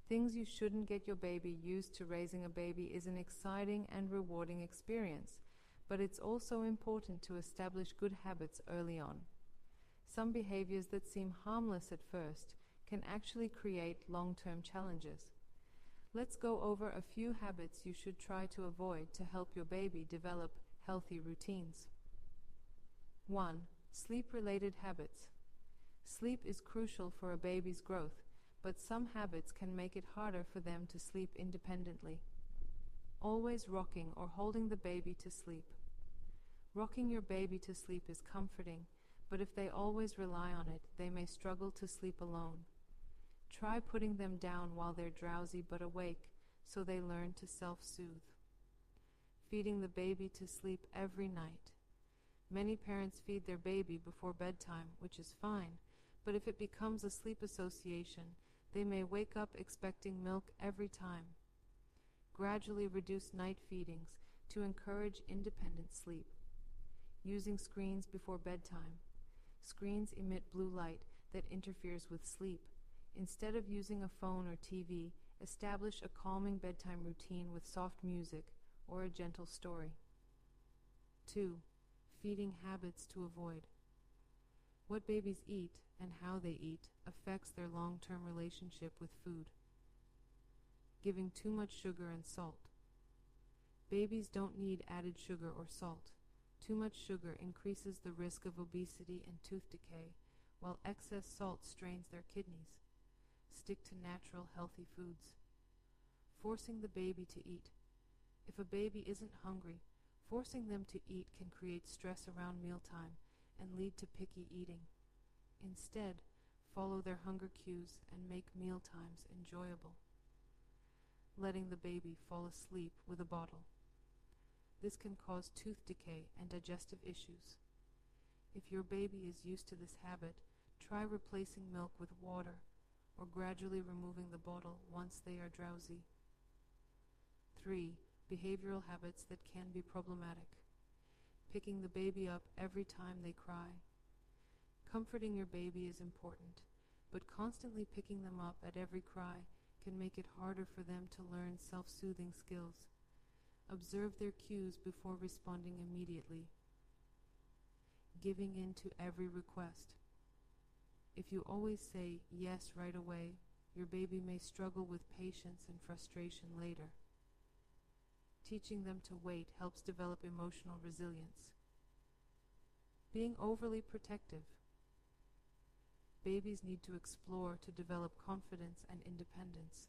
Things you shouldn't get your baby used to. Raising a baby is an exciting and rewarding experience, but it's also important to establish good habits early on. Some behaviors that seem harmless at first can actually create long-term challenges. Let's go over a few habits you should try to avoid to help your baby develop healthy routines. 1. Sleep-related habits. Sleep is crucial for a baby's growth, but some habits can make it harder for them to sleep independently. Always rocking or holding the baby to sleep. Rocking your baby to sleep is comforting, but if they always rely on it, they may struggle to sleep alone. Try putting them down while they're drowsy but awake, so they learn to self-soothe. Feeding the baby to sleep every night. Many parents feed their baby before bedtime, which is fine, but if it becomes a sleep association, they may wake up expecting milk every time. Gradually reduce night feedings to encourage independent sleep. Using screens before bedtime. Screens emit blue light that interferes with sleep. Instead of using a phone or TV, establish a calming bedtime routine with soft music or a gentle story. 2. Feeding habits to avoid. What babies eat and how they eat affects their long-term relationship with food. Giving too much sugar and salt. Babies don't need added sugar or salt. Too much sugar increases the risk of obesity and tooth decay, while excess salt strains their kidneys. Stick to natural, healthy foods. Forcing the baby to eat. If a baby isn't hungry, forcing them to eat can create stress around mealtime and lead to picky eating. Instead, follow their hunger cues and make meal times enjoyable. Letting the baby fall asleep with a bottle. This can cause tooth decay and digestive issues. If your baby is used to this habit, try replacing milk with water or gradually removing the bottle once they are drowsy. 3. Behavioral habits that can be problematic. Picking the baby up every time they cry. Comforting your baby is important, but constantly picking them up at every cry can make it harder for them to learn self-soothing skills. Observe their cues before responding immediately. Giving in to every request. If you always say yes right away, your baby may struggle with patience and frustration later. Teaching them to wait helps develop emotional resilience. Being overly protective. Babies need to explore to develop confidence and independence.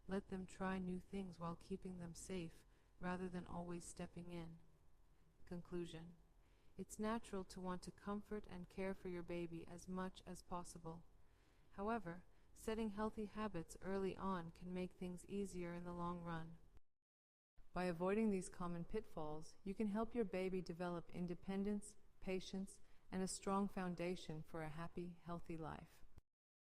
Let them try new things while keeping them safe, rather than always stepping in. Conclusion. It's natural to want to comfort and care for your baby as much as possible. However, setting healthy habits early on can make things easier in the long run. By avoiding these common pitfalls, you can help your baby develop independence, patience, and a strong foundation for a happy, healthy life.